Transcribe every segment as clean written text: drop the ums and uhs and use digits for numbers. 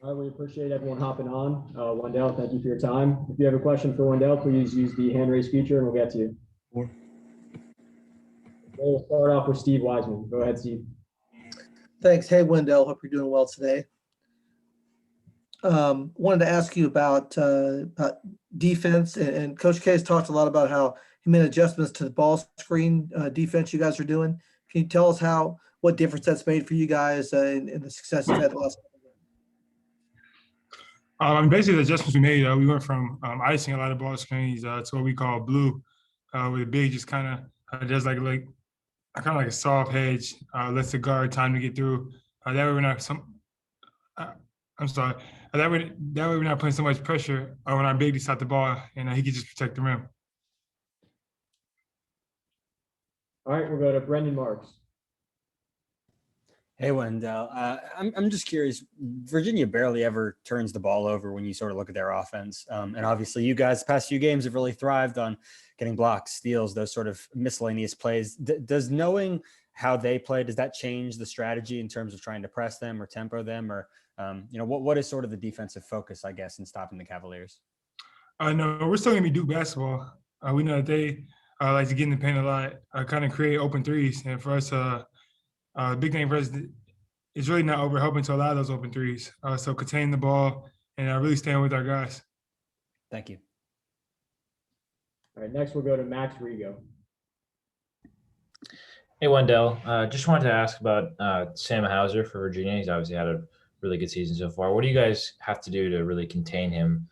All right, we appreciate everyone hopping on. Wendell, thank you for your time. If you have a question for Wendell, please use the hand raise feature and we'll get to you. Sure. We'll start off with Steve Wiseman. Go ahead, Steve. Thanks. Hey, Wendell. Hope you're doing well today. Wanted to ask you about defense, and Coach K has talked a lot about how he made adjustments to the ball screen defense you guys are doing. Can you tell us what difference that's made for you guys in the success you've had the last couple of games? Basically, the adjustments we made, we went from icing a lot of ball screens to what we call blue, where the big just kind of does like a soft hedge, lets the guard time to get through. That way we're not That way we're not putting so much pressure on our big to stop the ball, and he can just protect the rim. All right, we'll go to Brendan Marks. Hey, Wendell. I'm just curious. Virginia barely ever turns the ball over when you sort of look at their offense. And obviously you guys the past few games have really thrived on getting blocks, steals, those sort of miscellaneous plays. Does knowing how they play, does that change the strategy in terms of trying to press them or tempo them? Or, what is sort of the defensive focus, I guess, in stopping the Cavaliers? No, we're still going to be Duke basketball. We know that they like to get in the paint a lot, kind of create open threes. And for us, the big thing for us is really not over helping to allow those open threes. So contain the ball and really staying with our guys. Thank you. All right, next we'll go to Max Rigo. Hey, Wendell. Just wanted to ask about Sam Hauser for Virginia. He's obviously had a really good season so far. What do you guys have to do to really contain him,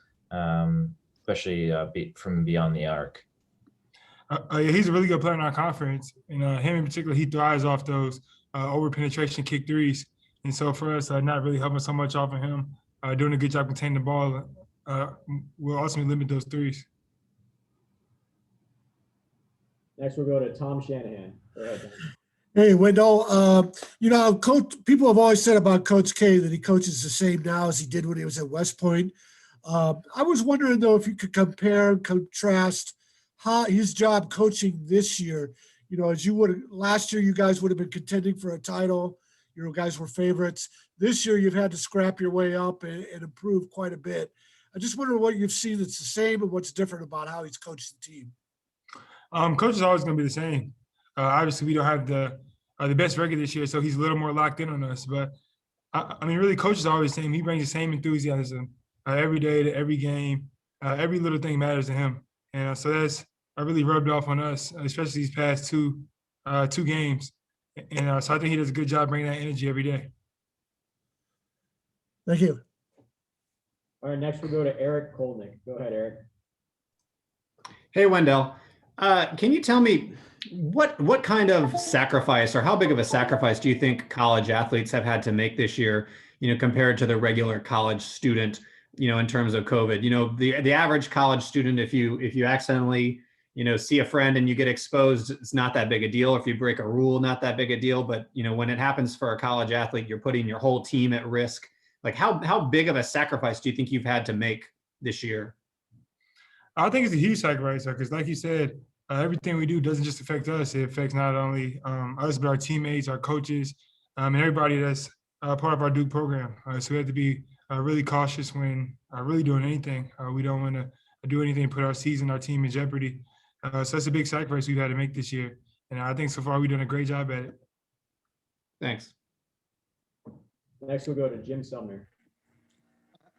especially from beyond the arc? He's a really good player in our conference. And him in particular, he thrives off those over-penetration kick threes. And so for us, not really helping so much off of him, doing a good job containing the ball, will ultimately limit those threes. Next, we'll go to Tom Shanahan. Go ahead, Tom. Hey, Wendell, people have always said about Coach K that he coaches the same now as he did when he was at West Point. I was wondering, though, if you could compare and contrast his job coaching this year. As you would last year, you guys would have been contending for a title. You guys were favorites. This year, you've had to scrap your way up and improve quite a bit. I just wonder what you've seen that's the same and what's different about how he's coached the team. Coach is always going to be the same. Obviously, we don't have the best record this year, so he's a little more locked in on us. But, really, Coach is always the same. He brings the same enthusiasm every day to every game. Every little thing matters to him. And so that's really rubbed off on us, especially these past two games. And so I think he does a good job bringing that energy every day. Thank you. All right, next we'll go to Eric Kolnick. Go ahead, Eric. Hey, Wendell. Can you tell me what kind of sacrifice or how big of a sacrifice do you think college athletes have had to make this year, compared to the regular college student, in terms of COVID? The average college student, if you accidentally, see a friend and you get exposed, it's not that big a deal. If you break a rule, not that big a deal. But, when it happens for a college athlete, you're putting your whole team at risk. Like how big of a sacrifice do you think you've had to make this year? I think it's a huge sacrifice because, like you said, everything we do doesn't just affect us. It affects not only us, but our teammates, our coaches, and everybody that's part of our Duke program. So we have to be really cautious when really doing anything. We don't want to do anything to put our season, our team in jeopardy. So that's a big sacrifice we've had to make this year. And I think so far we've done a great job at it. Thanks. Next, we'll go to Jim Sumner.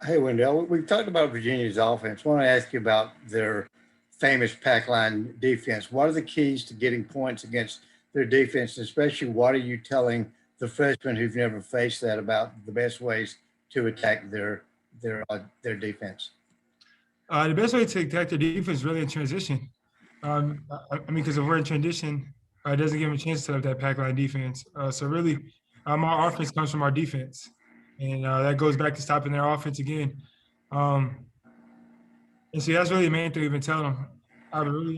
Hey, Wendell, we've talked about Virginia's offense. I want to ask you about their famous pack line defense. What are the keys to getting points against their defense? Especially, what are you telling the freshmen who've never faced that about the best ways to attack their defense? The best way to attack their defense is really in transition. Because if we're in transition, it doesn't give them a chance to set up that pack line defense. So really, our offense comes from our defense. And that goes back to stopping their offense again. And so that's really the main thing we've been telling them.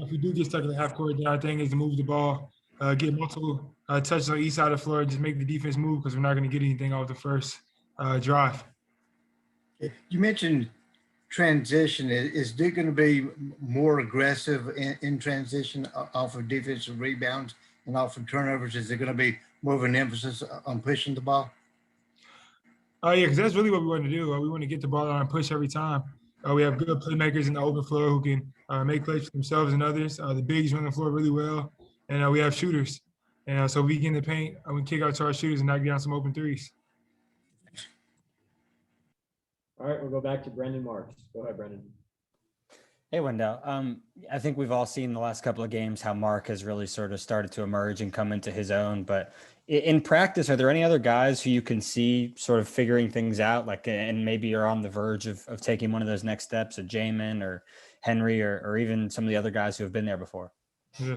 If we do get stuck in the half court, then our thing is to move the ball, get multiple touches on each side of the floor, and just make the defense move because we're not going to get anything off the first drive. You mentioned transition. Is Duke going to be more aggressive in transition off of defensive rebounds and off of turnovers? Is there going to be more of an emphasis on pushing the ball? Yeah, because that's really what we want to do. We want to get the ball out and push every time. We have good playmakers in the open floor who can make plays for themselves and others. The bigs run the floor really well, and we have shooters. And so we get in the paint, we kick out to our shooters and knock down some open threes. All right, we'll go back to Brendan Marks. Go ahead, Brendan. Hey, Wendell. I think we've all seen the last couple of games how Mark has really sort of started to emerge and come into his own. But in practice, are there any other guys who you can see sort of figuring things out, like, and maybe you're on the verge of taking one of those next steps, a Jamin or Henry or even some of the other guys who have been there before? Yeah.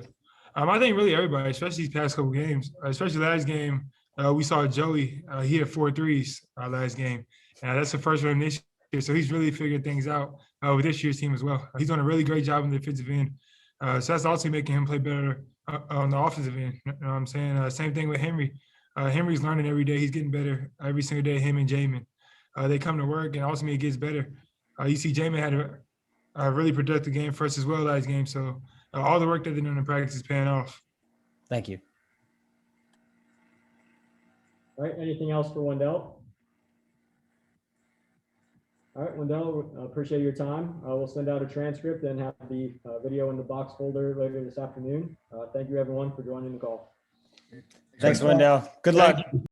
I think really everybody, especially these past couple games, especially last game, we saw Joey. He had 4 threes last game. That's the first one this year. So he's really figured things out with this year's team as well. He's done a really great job in the defensive end. So that's also making him play better on the offensive end. You know what I'm saying? Same thing with Henry. Henry's learning every day. He's getting better every single day, him and Jamin. They come to work, and ultimately it gets better. You see Jamin had a really productive game for us as well last game. So all the work that they're doing in practice is paying off. Thank you. All right, anything else for Wendell? All right, Wendell, appreciate your time. We'll send out a transcript and have the video in the box folder later this afternoon. Thank you, everyone, for joining the call. Thanks, Wendell. Good luck.